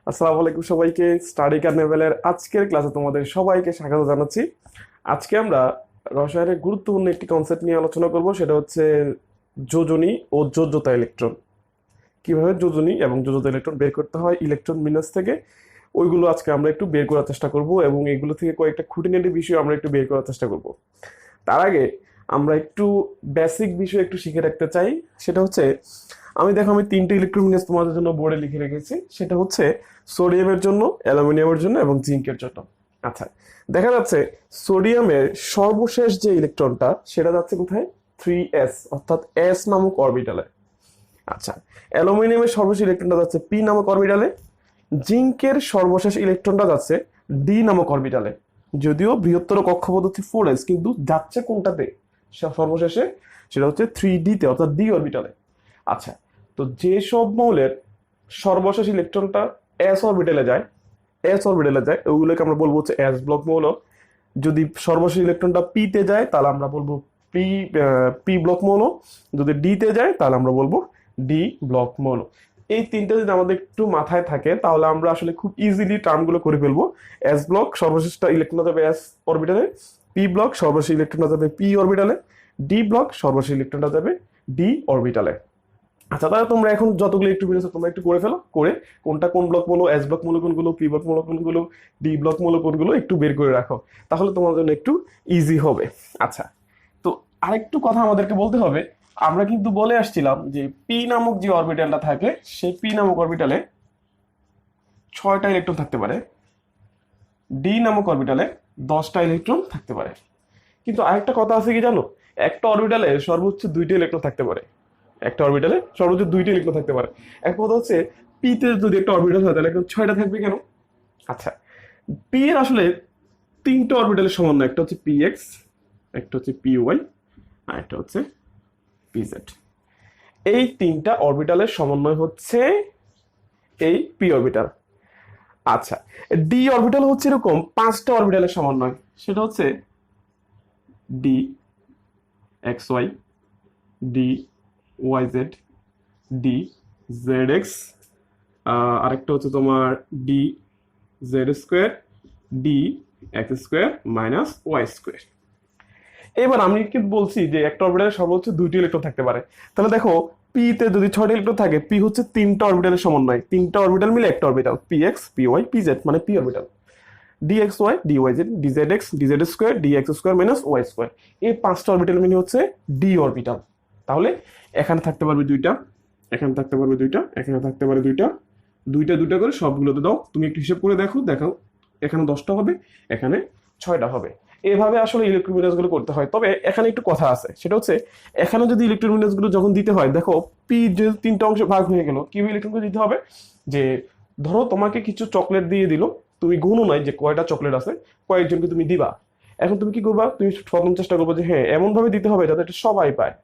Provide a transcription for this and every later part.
আসসালামু আলাইকুম সবাইকে। স্টাডি কার্নিভ্যালের আজকের ক্লাসে তোমাদের সবাইকে স্বাগত জানাচ্ছি। আজকে আমরা রসায়নের গুরুত্বপূর্ণ একটি কনসেপ্ট নিয়ে আলোচনা করব, সেটা হচ্ছে যোজনী ও যোজ্যতা ইলেকট্রন। কিভাবে যোজনী এবং যোজ্যতা ইলেকট্রন বের করতে হয় ইলেকট্রন বিন্যাস থেকে, ওইগুলো আজকে আমরা একটু বের করার চেষ্টা করব এবং এগুলো থেকে কয়েকটা খুঁটিনাটি বিষয় আমরা একটু বের করার চেষ্টা করব। তার আগে আমরা একটু বেসিক বিষয় একটু শিখে রাখতে চাই। সেটা হচ্ছে, আমি তিনটে ইলেকট্রন বিন্যাস তোমাদের জন্য বোর্ডে লিখে রেখেছি। সেটা হচ্ছে সোডিয়ামের জন্য, অ্যালুমিনিয়ামের জন্য এবং জিঙ্কের জন্য। আচ্ছা, দেখা যাচ্ছে সোডিয়ামের সর্বশেষ যে ইলেকট্রনটা সেটা যাচ্ছে কোথায়? 3s, অর্থাৎ এস নামক অরবিটালে। আচ্ছা, অ্যালুমিনিয়ামের সর্বশেষ ইলেকট্রনটা যাচ্ছে পি নামক অরবিটালে। জিঙ্কের সর্বশেষ ইলেকট্রনটা যাচ্ছে ডি নামক অরবিটালে। যদিও বৃহত্তর কক্ষপথ হচ্ছে 4s, কিন্তু যাচ্ছে কোনটাতে সর্বশেষে? সেটা হচ্ছে 3d-তে, অর্থাৎ ডি অরবিটালে। আচ্ছা, তো যেসব মৌলের সর্বশেষ ইলেকট্রনটা এস অরবিটালে যায় ওগুলোকে আমরা বলবো হচ্ছে এস ব্লক মৌল। যদি সর্বশেষ ইলেকট্রনটা পিতে যায় তাহলে আমরা বলবো পি পি ব্লক মৌল। যদি ডিতে যায় তাহলে আমরা বলবো ডি ব্লক মৌল। এই তিনটা যদি আমাদের একটু মাথায় থাকে তাহলে আমরা আসলে খুব ইজিলি টার্মগুলো করে ফেলবো। এস ব্লক সর্বশেষটা ইলেকট্রনটা যাবে এস অরবিটালে, পি ব্লক সর্বশেষ ইলেকট্রনটা যাবে পি অরবিটালে, ডি ব্লক সর্বশেষ ইলেকট্রনটা যাবে ডি অরবিটালে। আচ্ছা, তাহলে তোমরা এখন যতগুলো একটু আছে তোমরা একটু করে ফেলো, করে কোনটা কোন ব্লক মৌল, এস ব্লক মৌল কোনগুলো, পি ব্লক মৌল কোনগুলো, ডি ব্লক মৌল কোনগুলো একটু বের করে রাখো, তাহলে তোমার জন্য একটু ইজি হবে। আচ্ছা, তো আরেকটু কথা আমাদেরকে বলতে হবে। আমরা কিন্তু বলে আসছিলাম যে পি নামক যে অরবিটালটা থাকে সেই পি নামক অরবিটালে 6টা ইলেকট্রন থাকতে পারে, ডি নামক অরবিটালে 10টা ইলেকট্রন থাকতে পারে। কিন্তু আরেকটা কথা আছে কি জানো? একটা অরবিটালে সর্বোচ্চ 2টা ইলেকট্রন থাকতে পারে। একটা অরবিটালে সর্বোচ্চ 2টা ইলেকট্রন থাকতে পারে। এক কথা হচ্ছে, পিতে যদি একটা অরবিটাল হয় তাহলে এখন 6টা থাকবে কেন? আচ্ছা, পি এর আসলে 3টে অরবিটালের সমন্বয়। একটা হচ্ছে পি এক্স, একটা হচ্ছে পি ওয়াই, আর একটা হচ্ছে পি জেড। এই 3টা অরবিটালের সমন্বয় হচ্ছে এই পি অরবিটাল। আচ্ছা, ডি অরবিটাল হচ্ছে এরকম 5টা অরবিটালের সমন্বয়। সেটা হচ্ছে d x y, D y z, D z x, আরেকটা হচ্ছে তোমার d z square, D x square minus y square. এবার আমি কি বলছি যে একটা অরবিটালে সর্বোচ্চ 2টি ইলেকট্রন থাকতে পারে। তাহলে দেখো, পি তে যদি 6টা ইলেকট্রন থাকে, পি হচ্ছে 3টা অরবিটালের সমন্বয়, 3টা অরবিটাল মিলে একটা orbital, P x P y P z মানে P orbital. D x y D y z D z x D z square D x square minus y square. এই 5টা অরবিটাল মিলে হচ্ছে ডি অরবিটাল। তাহলে এখানে থাকতে পারবে 2টা, এখানে থাকতে পারবে 2টা, এখানে থাকতে পারে 2টা, 2টা 2টা করে সবগুলোতে দাও। তুমি একটু হিসেব করে দেখো, দেখো এখানে 10টা হবে, এখানে 6টা হবে। এভাবে আসলে ইলেকট্রন বিন্যাসগুলো করতে হয়। তবে এখানে একটু কথা আছে, সেটা হচ্ছে এখানে যদি ইলেকট্রন বিন্যাসগুলো যখন দিতে হয়, দেখো পি যে 3টা অংশে ভাগ হয়ে গেল, কিভাবে ইলেকট্রনগুলো দিতে হবে? যে ধরো তোমাকে কিছু চকলেট দিয়ে দিল, তুমি গুনো নাই যে কয়টা চকলেট আছে, কয়েকজনকে তুমি দিবা। এখন তুমি কি করবা? তুমি প্রথম চেষ্টা করবো যে হ্যাঁ এমন ভাবে দিতে হবে যাতে এটা সবাই পায়।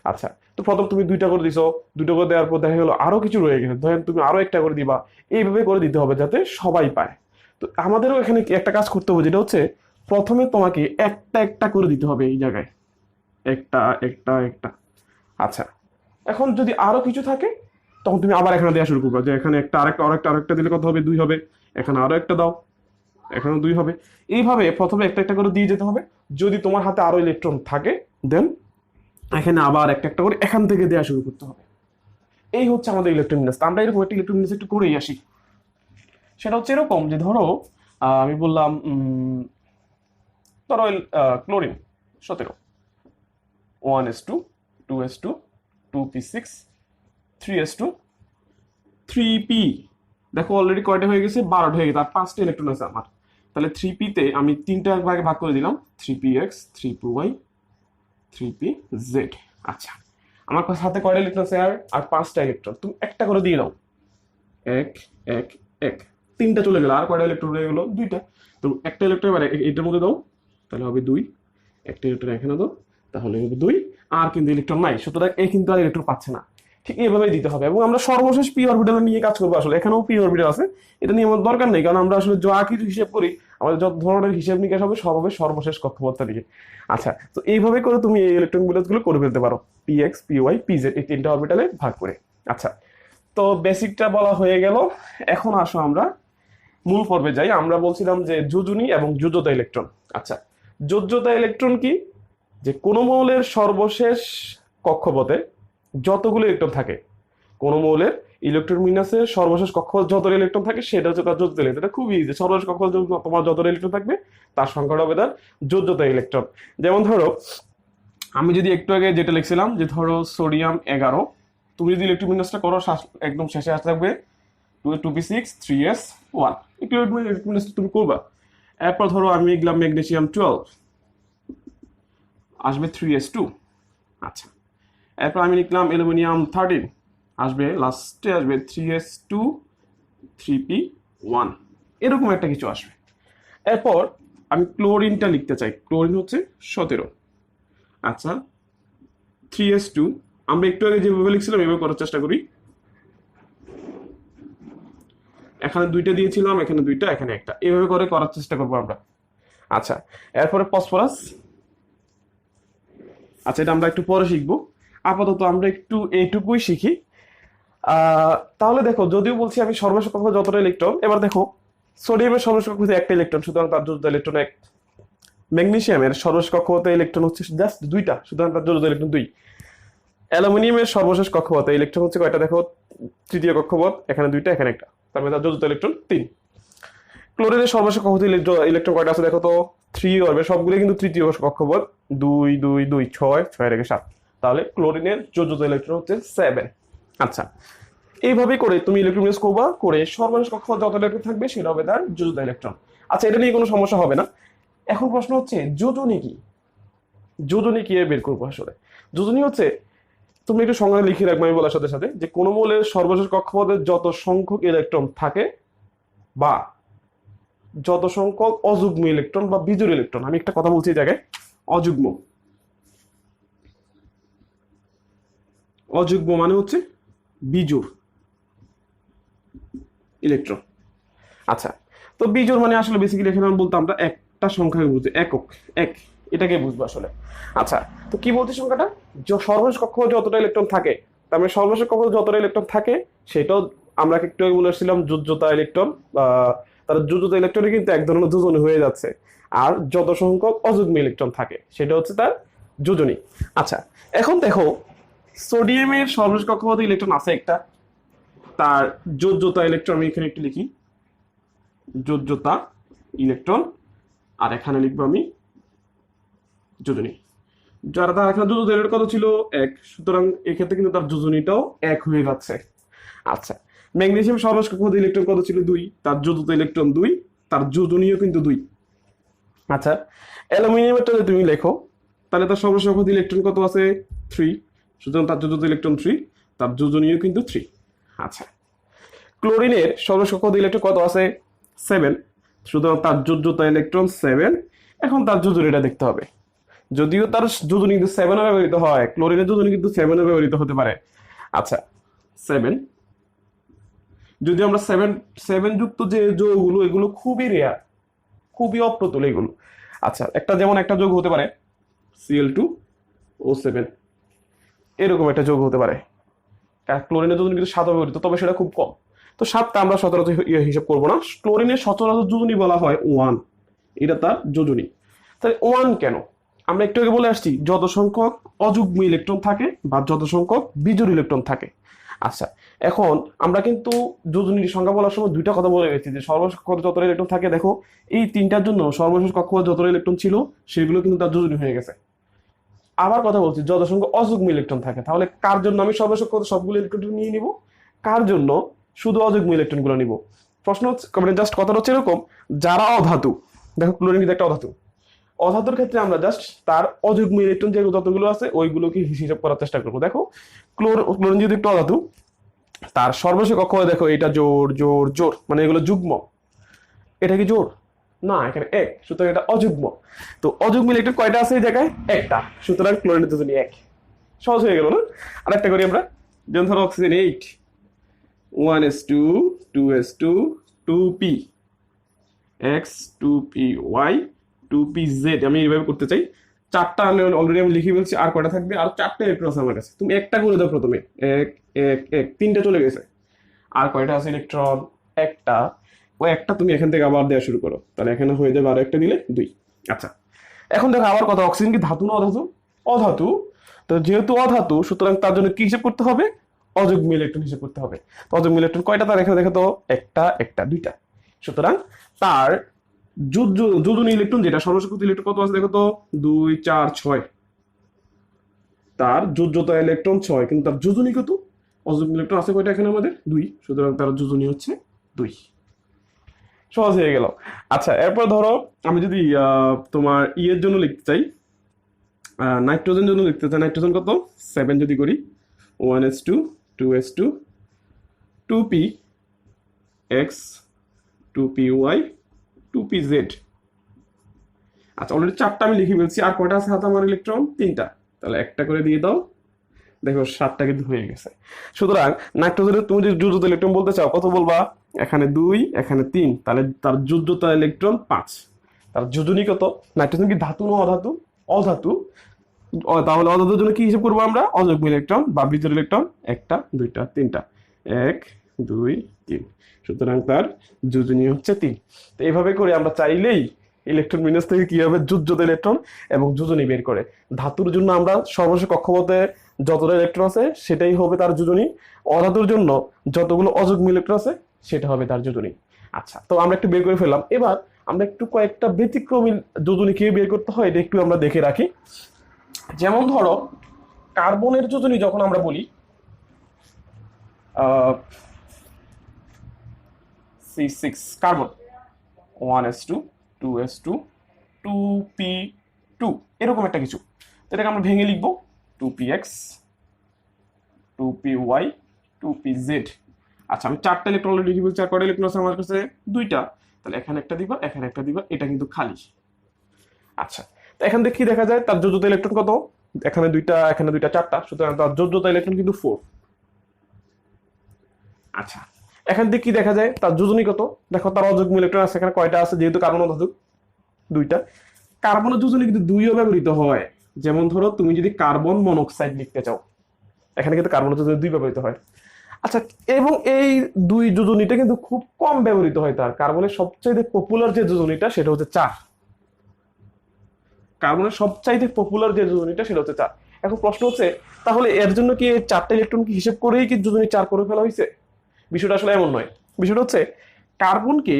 আচ্ছা, তো প্রথম তুমি 2টা করে দিছো, 2টা করে দেওয়ার পর দেখা গেলো আরো কিছু রয়ে গেছে, ধরেন তুমি আরো একটা করে দিবা। এইভাবে করে দিতে হবে যাতে সবাই পায়। তো আমাদেরও এখানে একটা কাজ করতে হবে, যেটা হচ্ছে প্রথমে তোমাকে একটা একটা করে দিতে হবে এই জায়গায়, একটা একটা একটা। আচ্ছা, এখন যদি আরো কিছু থাকে তখন তুমি আবার এখানে দেওয়া শুরু করবে, যে এখানে একটা আরেকটা আরেকটা আরেকটা দিলে কত হবে? 2 হবে। এখানে আরো একটা দাও, এখানেও 2 হবে। এইভাবে প্রথমে একটা একটা করে দিয়ে যেতে হবে। যদি তোমার হাতে আরো ইলেকট্রন থাকে, দেন এখানে আবার একটা একটা করে এখান থেকে দেওয়া শুরু করতে হবে। এই হচ্ছে আমাদের ইলেকট্রন বিন্যাস। আমরা এরকম একটা ইলেকট্রন বিন্যাস একটু করেই আসি। সেটা হচ্ছে এরকম যে ধরো, আমি বললাম ধরো chlorine 17, 1s2, 2s2, 2p6, 3s2, 3p। দেখো অলরেডি কয়টা হয়ে গেছে? 12টা হয়ে গেছে, আর 5টা ইলেকট্রন আছে আমার। তাহলে 3p-তে আমি 3টা ভাগে ভাগ করে দিলাম, 3px, 3py, 3pz। আচ্ছা, আমার হাতে কয়টা ইলেকট্রন আছে? আর 5টা ইলেকট্রন। তুমি একটা করে দিয়ে দাও, এক এক এক, 3টা চলে গেল। আর কয়টা ইলেকট্রন রয়ে গেল? 2টা। তো একটা ইলেকট্রন এবার এটার মধ্যে দাও, তাহলে হবে 2। একটা ইলেকট্রন এখানে দাও, তাহলে হবে 2। আর কিন্তু ইলেকট্রন নাই, সুতরাং এ কিন্তু আর ইলেকট্রন পাচ্ছে না। ঠিক এইভাবেই দিতে হবে। এবং আমরা সর্বশেষ পি অরবিটাল নিয়ে কাজ করবো। আসলে এখানেও পি অরবিটাল আছে, এটা নিয়ে আমার দরকার নেই, কারণ আমরা আসলে যা কিছু হিসেব করি, আমাদের যত ধরনের হিসেব নিকাশ হবে সব হবে সর্বশেষ কক্ষপথটা দিয়ে। আচ্ছা, তো এইভাবে করে তুমি এই ইলেকট্রন বিন্যাস গুলো করে ফেলতে পারো, p x P y P z, এই 3টা অরবিটালে ভাগ করে। আচ্ছা, তো বেসিকটা বলা হয়ে গেল, এখন আসো আমরা মূল পর্বে যাই। আমরা বলছিলাম যে যোজনী এবং যোজ্যতা ইলেকট্রন। আচ্ছা, যোজ্যতা ইলেকট্রন কি? যে কোনো মৌলের সর্বশেষ কক্ষপথে যতগুলো ইলেকট্রন থাকে, কোনো মৌলের ইলেকট্রন বিন্যাসের সর্বশেষ কক্ষপথ যত ইলেকট্রন থাকে সেটা হচ্ছে তার যোজ্যতা ইলেকট্রন। এটা খুবই ইজি, সর্বশেষ কক্ষপথ তোমার যত ইলেকট্রন থাকবে তার সংখ্যাটা হবে তার যোজ্যতা ইলেকট্রন। যেমন ধরো আমি যদি একটু আগে যেটা লিখছিলাম যে ধরো সোডিয়াম 11, তুমি যদি ইলেকট্রন বিন্যাসটা করো একদম শেষে আসতে থাকবে 2p6 3s1, একটু ইলেকট্রন বিন্যাসটা তুমি করবা। এরপর ধরো আমি লিখলাম ম্যাগনেসিয়াম 12, আসবে 3s2। আচ্ছা, এরপর আমি লিখলাম অ্যালুমিনিয়াম 13, আসবে লাস্টে আসবে 3s2 3p1, এরকম একটা কিছু আসবে। এরপর আমি ক্লোরিনটা লিখতে চাই, ক্লোরিন হচ্ছে 17। আচ্ছা, 3s2 আমরা একটু আগে যেভাবে লিখছিলাম এভাবে করার চেষ্টা করি। এখানে দুইটা দিয়েছিলাম, এখানে দুইটা, এখানে একটা, এভাবে করে করার চেষ্টা করবো আমরা। আচ্ছা, এরপরে ফসফরাস। আচ্ছা, এটা আমরা একটু পরে শিখবো, আপাতত আমরা একটু এইটুকুই শিখি। তাহলে দেখো, যদিও বলছি আমি সর্বশেষ কক্ষপথে যতটা ইলেকট্রন, এবার দেখো সোডিয়ামের সর্বশেষ কক্ষপথে একটা ইলেকট্রন, সুতরাং তার যোজ্যতা ইলেকট্রন 1। ম্যাগনেসিয়ামের সর্বশেষ কক্ষপথে ইলেকট্রন হচ্ছে জাস্ট 2টা, সুতরাং তার যোজ্যতা ইলেকট্রন 2। অ্যালুমিনিয়ামের সর্বশেষ কক্ষপথে ইলেকট্রন হচ্ছে কয়টা দেখো, তৃতীয় কক্ষপথ, এখানে 2টা, এখানে একটা, তার মানে তার যোজ্যতা ইলেকট্রন 3। ক্লোরিনের সর্বশেষ কক্ষপথে ইলেকট্রন কয়টা আছে দেখো তো, 3 হবে, সবগুলো কিন্তু তৃতীয় কক্ষপথ, 2 2 2 6 6 রেখে 7, তাহলে ক্লোরিনের যোজ্যতা ইলেকট্রন হচ্ছে 7। আচ্ছা, এইভাবে করে তুমি ইলেকট্রন বিন্যাস করবা, করে সর্বশেষ কক্ষপথ যত ইলেকট্রন থাকবে সেটা হবে তার যোজ্যতা ইলেকট্রন। আচ্ছা, এটা নিয়ে কোনো সমস্যা হবে না। এখন প্রশ্ন হচ্ছে যোজনী কি? যোজনী কি বের করবো আসলে? যোজনী হচ্ছে, তুমি একটু সংজ্ঞা লিখে রাখবে আমি বলার সাথে সাথে, যে কোনো মৌলের সর্বশেষ কক্ষপথে যত সংখ্যক ইলেকট্রন থাকে বা যত সংখ্যক অযুগ্ম ইলেকট্রন বা বিজোড় ইলেকট্রন, আমি একটা কথা বলছি এই জায়গায়, অযুগ্ম। অযুগ্ম মানে হচ্ছে বিজোড় ইলেকট্রন। আচ্ছা, তো বিজোড় মানে আসলে বেসিক্যালি এখানে আমি বলতাম আমরা একটা সংখ্যাকে বুঝি, একক, এক, এটাকে বুঝবো আসলে। আচ্ছা, তো কি বলছি সংখ্যাটা, সর্বশেষ কক্ষপথে যতটা ইলেকট্রন থাকে, তার মানে সর্বশেষ কক্ষপথে যতটা ইলেকট্রন থাকে সেটাও আমরা একটু আগে বলে আসছিলাম যোজ্যতা ইলেকট্রন, বা তার যোজ্যতা ইলেকট্রনে কিন্তু এক ধরনের যোজনী হয়ে যাচ্ছে। আর যত সংখ্যক অযুগ্ম ইলেকট্রন থাকে সেটা হচ্ছে তার যোজনী। আচ্ছা, এখন দেখো সোডিয়ামের সর্বশেষ কক্ষপথে ইলেকট্রন আছে একটা, তার যোজ্যতা ইলেকট্রন আমি এখানে একটু লিখি, যোজ্যতা ইলেকট্রন, আর এখানে লিখবো আমি যোজনী। যারা তার এখানে যোজ্যতা ইলেকট্রন কত ছিল, 1, সুতরাং এক্ষেত্রে কিন্তু তার যোজনীটাও 1 হয়ে যাচ্ছে। আচ্ছা, ম্যাগনেসিয়াম সর্বশেষ কক্ষপথে ইলেকট্রন কত ছিল, 2, তার যোজ্যতা ইলেকট্রন 2, তার যোজনীয় কিন্তু 2। আচ্ছা, অ্যালুমিনিয়ামেরটা যদি তুমি লেখো তাহলে তার সর্বশেষ কক্ষপথে ইলেকট্রন কত আছে, 3, সুতরাং তার যোজ্যতা ইলেকট্রন 3, তার যোজনীয় কিন্তু 3। আচ্ছা, ক্লোরিনের সর্বশেষ কক্ষপথে ইলেকট্রন কত আছে, 7, সুতরাং তার যোজ্যতা ইলেকট্রন 7। এখন তার যোজনীটা দেখতে হবে, যদিও তার যোজনী কিন্তু 7 ব্যবহৃত হয়, ক্লোরিনের যোজনী কিন্তু 7 ব্যবহৃত হতে পারে। আচ্ছা, 7, যদি আমরা 7 যুক্ত যে যৌগগুলো এগুলো খুবই রেয়ার, খুবই অপ্রতুল এগুলো। আচ্ছা, একটা যেমন একটা যৌগ হতে পারে Cl2O7, এরকম একটা যৌগ হতে পারে। ক্লোরিনের যোজনী কিন্তু 7 ব্যবহৃত, তবে সেটা খুব কম। তো 7টা আমরা সচরাচর হিসাব করবো না। ক্লোরিনের সচরাচর যোজনী বলা হয় 1, এটা তার যোজনী। তাহলে 1 কেন? আমরা একটু আগে বলে আসছি যত সংখ্যক অযুগ্ম ইলেকট্রন থাকে বা যত সংখ্যক বিজোড় ইলেকট্রন থাকে। আচ্ছা, এখন আমরা কিন্তু যোজনীর সংখ্যা বলার সময় দুইটা কথা বলে গেছি, যে সর্বশেষ কক্ষপথে যতটা ইলেকট্রন থাকে, দেখো এই তিনটার জন্য সর্বশেষ কক্ষপথে যতটা ইলেকট্রন ছিল সেগুলো কিন্তু তার যোজনী হয়ে গেছে। আবার কথা বলছি যত সংখ্যক অযুগ্ম ইলেকট্রন থাকে, তাহলে কার জন্য আমি সর্বশেষ কক্ষপথে সবগুলো ইলেকট্রন নিয়ে নিব, কার জন্য শুধু অযুগ্ম ইলেকট্রন গুলো নিব। প্রশ্ন হচ্ছে, মানে জাস্ট কথাটা হচ্ছে এরকম, যারা অধাতু, দেখো ক্লোরিন কিন্তু একটা অধাতু, অধাতুর ক্ষেত্রে আমরা জাস্ট তার অযুগ্ম ইলেকট্রন যে যতগুলো আছে ওইগুলোকে হিসাব করার চেষ্টা করবো। দেখো ক্লোরিন যদি একটু অধাতু, তার সর্বশেষ কক্ষপথে দেখো এটা জোর জোর জোর, মানে এগুলো যুগ্ম, এটা কি জোর না, এখানে 1, সুতরাং এটা অযুগ্ম। তো অযুগ্ম ইলেকট্রন কয়টা আছে এই জায়গায়, একটা, সুতরাং ক্লোরিনের যোজনী 1। সহজ হয়ে গেল না? আরেকটা করি আমরা, যেমন ধরো oxygen 8, 1s2 2s2 2p x 2py 2pz, আমি এইভাবে করতে চাই। 4টা অলরেডি আমি লিখে ফেলছি, আর কয়টা থাকবে, আর 4টা ইলেকট্রন আছে আমার কাছে, তুমি একটা করে দাও প্রথমে, 1 1 1, 3টা চলে গেছে। আর কয়টা আছে ইলেকট্রন? একটা। ওই একটা তুমি এখান থেকে আবার দেওয়া শুরু করো, তাহলে এখানে হয়ে যাবে আর একটা দিলে 2। আচ্ছা, এখন দেখো আবার কথা, অক্সিজেন কি ধাতু না অধাতু? অধাতু। তো যেহেতু অধাতু, সুতরাং তার জন্য কি হিসেব করতে হবে? অযুগ্ম ইলেকট্রন হিসেব করতে হবে। তো অযুগ্ম ইলেকট্রন কয়টা তার এখানে দেখো তো? একটা, একটা, দুইটা। সুতরাং তার যোজনী ইলেকট্রন যেটা, সর্বশক্তি ইলেকট্রন কত আছে দেখো তো? 2, 4, 6। তার যোজ্যতা ইলেকট্রন 6, কিন্তু তার যোজনী কত? অযুগ্ম ইলেকট্রন আছে কয়টা এখানে আমাদের? 2। সুতরাং তার যোজনী হচ্ছে 2। সহজ হয়ে গেল। আচ্ছা, এরপর ধরো আমি যদি তোমার ইয়ের জন্য লিখতে চাই, নাইট্রোজেন জন্য লিখতে চাই, নাইট্রোজেন কত? 7 যদি করি, 1s2, 2s2, 2p x, 2py, 2pz। আচ্ছা, অলরেডি 4টা আমি লিখে ফেলছি। আর কয়টা আছে হাতে আমার ইলেকট্রন? 3টা। তাহলে একটা করে দিয়ে দাও, দেখো 7টা কিন্তু হয়ে গেছে। সুতরাং নাইট্রোজেনের তুমি যদি যোজ্যতা ইলেকট্রন বলতে চাও, কত বলবা? এখানে 2, এখানে 3, তাহলে তার যোজ্যতা ইলেকট্রন 5। তার যোজনী কত? নাইট্রোজেন কি ধাতু না অধাতু? অধাতু। তাহলে অধাতুর জন্য কি হিসাব করবো আমরা? অযুগ্ম ইলেকট্রন বা বিজোড় ইলেকট্রন, একটা, দুইটা, তিনটা। 1, 2, 3। সুতরাং তার যোজনী হচ্ছে 3। তো এইভাবে করে আমরা চাইলেই ইলেকট্রন বিন্যাস থেকে কি হবে? যোজ্যতা ইলেকট্রন এবং যোজনী বের করে। ধাতুর জন্য আমরা সর্বশেষ কক্ষপথে যতটা ইলেকট্রন আছে সেটাই হবে তার যোজনী। অধাতুর জন্য যতগুলো অযুগ্ম ইলেকট্রন আছে সেটা হবে তার যোজনী। আচ্ছা, তো আমরা একটু বের করে ফেললাম। এবার আমরা একটু কয়েকটা ব্যতিক্রমী যোজনী কিভাবে বের করতে হয় এটা একটু আমরা দেখে রাখি। যেমন ধরো কার্বনের যোজনী যখন আমরা বলি, C6 carbon, 1s2, 2s2, 2p2, এরকম একটা কিছু। এটাকে আমরা ভেঙে লিখবো 2px, 2py, 2pz। আচ্ছা, আমি 4টা ইলেকট্রন অলরেডি লিখে বলছি। আর কয়টা ইলেকট্রন আছে আমার কাছে? 2টা। তাহলে এখানে একটা দিবা, এখানে একটা দিবা, এটা কিন্তু খালি। আচ্ছা, তো এখান থেকে কি দেখা যায়? তার যোজ্যতা ইলেকট্রন কত? এখানে 2টা, এখানে 2টা, 4টা। সুতরাং তার যোজ্যতা ইলেকট্রন কিন্তু 4। আচ্ছা, এখান থেকে কি দেখা যায়? তার যোজনী কত? দেখো তার অযুগ্ম ইলেকট্রন আছে এখানে কয়টা আছে? যেহেতু কার্বন অধাতু, 2টা। কার্বনের যোজনী কিন্তু 2ও ব্যবহৃত হয়। যেমন ধরো তুমি যদি কার্বন মনোক্সাইড লিখতে চাও, এখানে কিন্তু কার্বনের যোজনী 2 ব্যবহৃত হয়। আচ্ছা, এবং এই 2 যোজনীটা কিন্তু খুব কম ব্যবহৃত হয়। তার কার্বনের সবচাইতে পপুলার যে যোজনীটা সেটা হচ্ছে 4। কার্বনের সবচাইতে পপুলার যে যোজনীটা সেটা হচ্ছে 4। এখন প্রশ্ন হচ্ছে, তাহলে এর জন্য কি 4টা ইলেকট্রন কি হিসেব করেই কি যোজনী 4 করে ফেলা হয়েছে? বিষয়টা আসলে এমন নয়। বিষয়টা হচ্ছে, কার্বনকে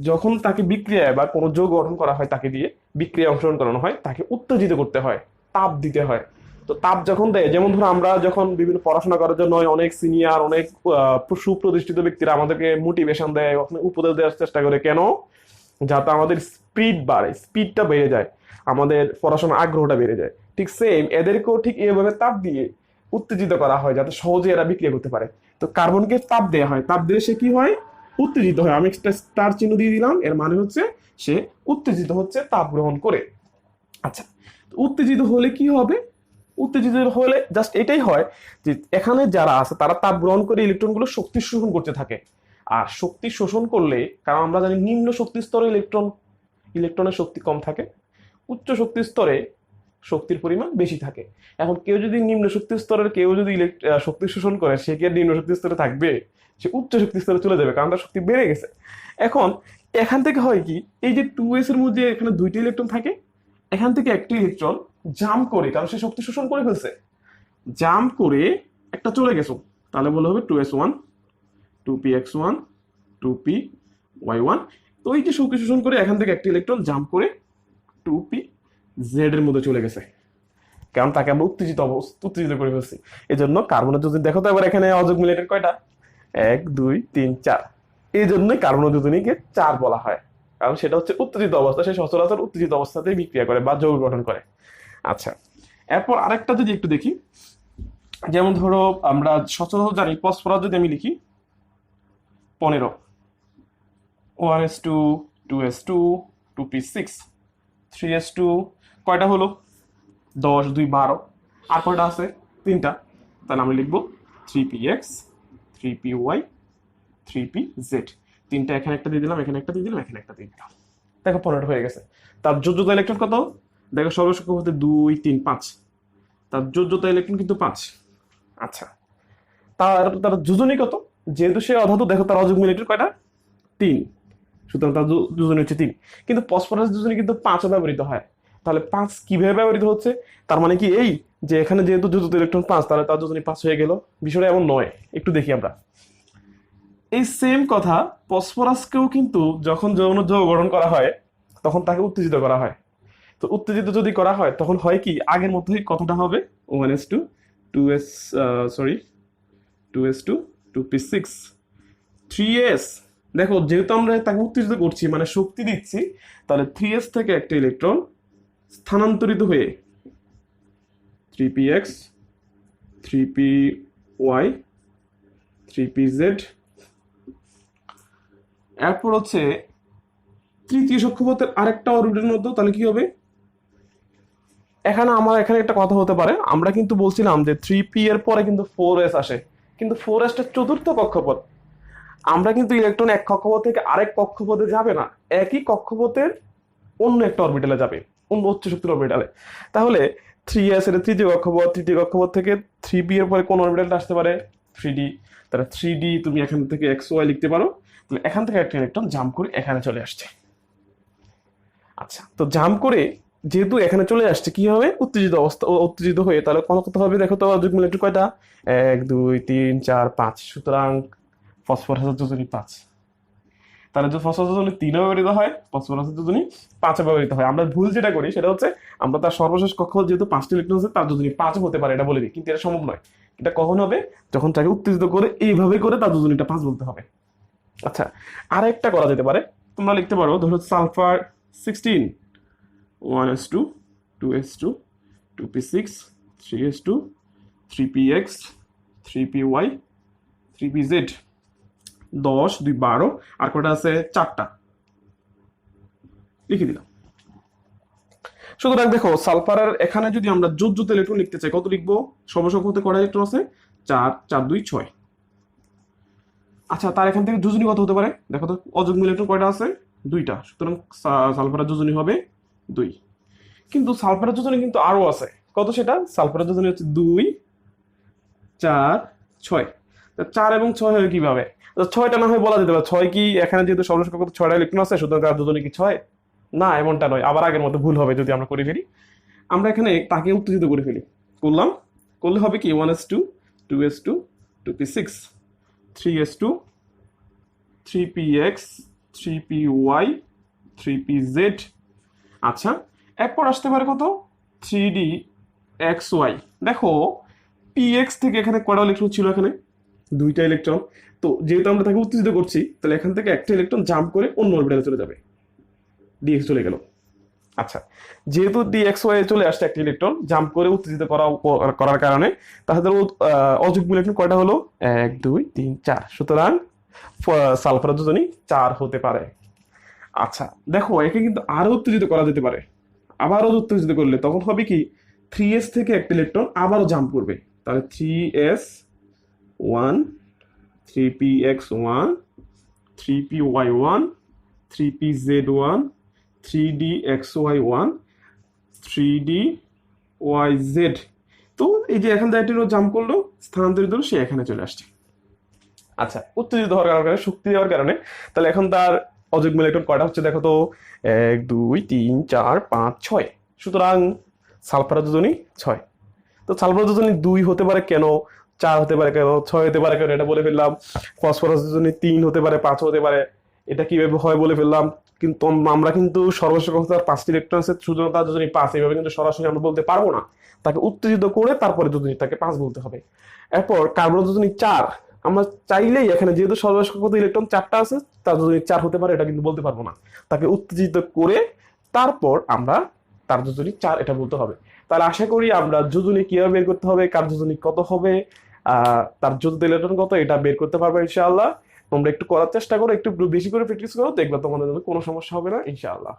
যখন তাকে বিক্রিয়ায় বা কোনো যৌগ গঠন করা হয়, তাকে দিয়ে বিক্রিয়া অংশগ্রহণ করানো হয়, তাকে উত্তেজিত করতে হয়, তাপ দিতে হয়। তো তাপ যখন দেয়, যেমন ধরো আমরা যখন বিভিন্ন পড়াশোনা করার জন্য অনেক সিনিয়র, অনেক সুপ্রতিষ্ঠিত ব্যক্তিরা আমাদেরকে মোটিভেশন দেয়, উপদেশ দেওয়ার চেষ্টা করে, কেন? যাতে আমাদের স্পিড বাড়ে, স্পিডটা বেড়ে যায়, আমাদের পড়াশোনার আগ্রহটা বেড়ে যায়। ঠিক সেম এদেরকেও ঠিক এইভাবে তাপ দিয়ে উত্তেজিত করা হয়, যাতে সহজে এরা বিক্রিয়া করতে পারে। তো কার্বনকে তাপ দেওয়া হয়, তাপ দিলে সে কি হয়? উত্তেজিত হয়। আমি একটা স্টার চিহ্ন দিয়ে দিলাম, এর মানে হচ্ছে সে উত্তেজিত হচ্ছে তাপ গ্রহণ করে। আচ্ছা, উত্তেজিত হলে কি হবে? উত্তেজিত হলে জাস্ট এটাই হয় যে এখানে যারা আছে তারা তাপ গ্রহণ করে ইলেকট্রনগুলো শক্তি শোষণ করতে থাকে। আর শক্তি শোষণ করলে, কারণ আমরা জানি নিম্ন শক্তি স্তরে ইলেকট্রনের শক্তি কম থাকে, উচ্চ শক্তি স্তরে শক্তির পরিমাণ বেশি থাকে। এখন কেউ যদি নিম্ন শক্তি স্তরের কেউ যদি শক্তি শোষণ করে, সে কি আর নিম্ন শক্তি স্তরে থাকবে? সে উচ্চ শক্তি স্তরে চলে যাবে, কারণ তার শক্তি বেড়ে গেছে। এখন এখান থেকে হয় কি, এই যে 2s এর মধ্যে এখানে 2টি ইলেকট্রন থাকে, এখান থেকে একটি ইলেকট্রন জাম্প করে, কারণ সে শক্তি শোষণ করে ফেলছে, জাম্প করে একটা চলে গেছো, তাহলে বলা হবে 2s1, 2px1, 2py1। তো এই যে শক্তি শোষণ করে এখান থেকে একটি ইলেকট্রন জাম্প করে 2pz এর মধ্যে চলে গেছে, কারণ তাকে আমরা উত্তেজিত করে ফেলছি। এই জন্য কার্বনের যোজনী দেখো তো এবার এখানে অযুগ্ম ইলেকট্রন কয়টা? 1, 2, 3, 4। এই জন্যই কার্বনের যোজনীকে 4 বলা হয়, কারণ সেটা হচ্ছে উত্তেজিত অবস্থা, সে সচরাচর উত্তেজিত অবস্থাতে বিক্রিয়া করে বা যৌগ গঠন করে। আচ্ছা, এরপর আরেকটা যদি একটু দেখি, যেমন ধরো আমরা সচরাচর জানি ফসফরাস যদি আমি লিখি 15, 1s2, 2s2, 2p6, 3s2, কয়টা হলো? 10, 2, 12। আর কয়টা আছে? 3টা। তাহলে আমি লিখবো 3px, 3py, 3pz। 3টা এখানে একটা দিয়ে দিলাম, এখানে একটা দিয়ে দিলাম, এখানে একটা দিয়ে দিলাম। দেখো 15 হয়ে গেছে। তার যোজ্যতা ইলেকট্রন কত? দেখো সর্বসংখ্যক হতে 2, 3, 5। তার যোজ্যতা ইলেকট্রন কিন্তু 5। আচ্ছা, তার তার যোজনী কত? যেহেতু সে অধাতু, দেখো তার অযুগ্ম ইলেকট্রন কয়টা? 3, সুতরাং তার যোজনী হচ্ছে 3। কিন্তু ফসফরাস যোজনী কিন্তু 5 ব্যবহৃত হয়। তাহলে 5 কিভাবে ব্যবহৃত হচ্ছে? তার মানে কি এই যে এখানে যেহেতু যৌথ ইলেকট্রন 5, তাহলে তার যোজনী 5 হয়ে গেল। বিষয়টা এমন নয়, একটু দেখি আমরা। এই সেম কথা ফসফরাসকেও কিন্তু যখন যৌন যৌগ গঠন করা হয় তখন তাকে উত্তেজিত করা হয়। তো উত্তেজিত যদি করা হয় তখন হয় কি, আগের মতোই কথাটা হবে 1s2 2s, sorry 2s2 2p6 3s। দেখো যেহেতু আমরা তাকে উত্তেজিত করছি মানে শক্তি দিচ্ছি, তাহলে 3s থেকে একটা ইলেকট্রন স্থানান্তরিত হয়ে 3px 3py 3pz, এরপর হচ্ছে তৃতীয় কক্ষপথের আরেকটা অরবিটালের মধ্যে, তাহলে কি হবে? এখানে একটা কথা হতে পারে, আমরা কিন্তু বলছিলাম যে 3p এর পরে কিন্তু 4s আসে, কিন্তু 4s টা চতুর্থ কক্ষপথ। আমরা কিন্তু ইলেকট্রন এক কক্ষপথ থেকে আরেক কক্ষপথে যাবে না, একই কক্ষপথের অন্য একটা অরবিটালে যাবে, অন্য উচ্চ শক্তির অরবিটালে। তাহলে 3s এর তৃতীয় কক্ষপথ থেকে 3p এর পরে কোন অরবিটালটা আসতে পারে? 3d। তাহলে 3d তুমি এখান থেকে xy লিখতে পারো। তাহলে এখান থেকে একটা ইলেকট্রন জাম্প করে এখানে চলে আসছে। আচ্ছা, তো জাম্প করে যেহেতু এখানে চলে আসছে, কি হবে? উত্তেজিত হয়ে তাহলে কত হবে? দেখো তো যুগ্ম ইলেকট্রন কয়টা? 1 2 3 4 5, সুতরাং ফসফরাসের যোজনী 5। তাহলে যদি ফসফরাসের যোজনী 3 ব্যবহৃত হয়, ফসফরাসের যোজনী 5 ব্যবহৃত হয়। আমরা ভুল যেটা করি সেটা হচ্ছে আমরা তার সর্বশেষ কক্ষপথ যেহেতু 5টি ইলেকট্রন আছে, তার যোজনী 5 হতে পারে এটা বলে দিই, কিন্তু এটা সম্ভব নয়। এটা কখন হবে? যখন তাকে উত্তেজিত করে এইভাবে করে তার যোজনীটা 5 বলতে হবে। আচ্ছা, আরেকটা করা যেতে পারে, তোমরা লিখতে পারো ধরো sulphur 16 1s2 2s2 2p6 3s2 3px 3py 3pz, 10 2 12, আর কটা আছে? 4টা, লিখে দিলাম। সুতরাং দেখো সালফারের এখানে যদি আমরা যোজ্যতা ইলেকট্রন লিখতে চাই, কত লিখবো? সর্বশেষ হতে কটা ইলেকট্রন আছে? 4 4 2 6। আচ্ছা, তার এখান থেকে যোজনী কত হতে পারে? দেখো তো অযুগ্ম ইলেকট্রন কয়টা আছে? 2টা, সুতরাং সালফারের যোজনী হবে 2। কিন্তু সালফারের যোজনী কিন্তু আরো আছে। কত সেটা? সালফারের যোজনী হচ্ছে 2 4 6। 4 এবং 6 হয় কিভাবে? 6টা না হয় বলা যেতে পারে, 6 কি এখানে যেহেতু সর্বশেষ কক্ষপথে 6টা ইলেকট্রন আছে, সুতরাং তার যোজনী কি 6? না, এমনটা নয়। আবার আগের মতো ভুল হবে যদি আমরা করে ফেলি। আমরা এখানে তাকে উত্তেজিত করে ফেলি, করলে হবে কি 1s2 2s2 2p6 3s2 3px 3py 3pz। আচ্ছা, এরপর আসতে পারে কত? 3d xy। দেখো px থেকে এখানে কয়টা ইলেকট্রন ছিল? এখানে 2টা ইলেকট্রন। তো যেহেতু আমরা তাকে উত্তেজিত করছি, তাহলে এখান থেকে একটা ইলেকট্রন জাম্প করে অন্য অরবিটালে চলে যাবে, dx চলে গেল। আচ্ছা, যেহেতু dxy চলে আসছে একটা ইলেকট্রন জাম্প করে উত্তেজিত করার কারণে, তাহলে অযুগ্ম ইলেকট্রন কয়টা হলো? 1 2 3 4, সুতরাং সালফার যোজনী 4 হতে পারে। আচ্ছা, দেখো একে কিন্তু আরো উত্তেজিত করা যেতে পারে। আবারও উত্তেজিত করলে তখন হবে কি, 3s থেকে একটা ইলেকট্রন আবারও জাম্প করবে, তাহলে 3s 1 3px 1 3py 1 3pz 1 3dxy 1 3dyz। তো এই যে এখান থেকে জাম্প করলো, স্থানান্তরিত হলো, সে এখানে চলে আসছে। আচ্ছা, উত্তেজিত হওয়ার কারণে, শক্তি দেওয়ার কারণে, তাহলে এখন তার অযুগ্ম ইলেকট্রন কয়টা হচ্ছে? দেখো তো 1 2 3 4 5 6, সুতরাং সালফার যোজনী 6। তো সালফার যোজনী 2 হতে পারে কেন, 4 হতে পারে কেন, 6 হতে পারে কেন, এটা বলে ফেললাম। ফসফরাস যোজনী 3 হতে পারে, 5 হতে পারে, এটা কিভাবে হয় বলে ফেললাম। কিন্তু আমরা কিন্তু সর্বশেষ কক্ষপথে 5টি ইলেকট্রন আছে, সুতরাং তার যোজনী 5, এইভাবে কিন্তু সরাসরি আমরা বলতে পারবো না। তাকে উত্তেজিত করে তারপরে যোজনী তাকে 5 বলতে হবে। এরপর কার্বন যোজনী 4, আমরা চাইলেই এখানে যেহেতু সর্বশেষ কক্ষপথে ইলেকট্রন 4টা আছে, তার যোজনী 4 হতে পারে, এটা কিন্তু বলতে পারবো না। তাকে উত্তেজিত করে তারপর আমরা তার যোজনী 4 এটা বলতে হবে। তাহলে আশা করি আমরা যোজনী কিভাবে বের করতে হবে, কার যোজনী কত হবে, তার যোজিত ইলেকট্রন কত, এটা বের করতে পারবে ইনশাআল্লাহ। তোমরা একটু করার চেষ্টা করো, একটু বেশি করে প্র্যাকটিস করো, দেখবে তোমাদের জন্য কোনো সমস্যা হবে না ইনশাআল্লাহ।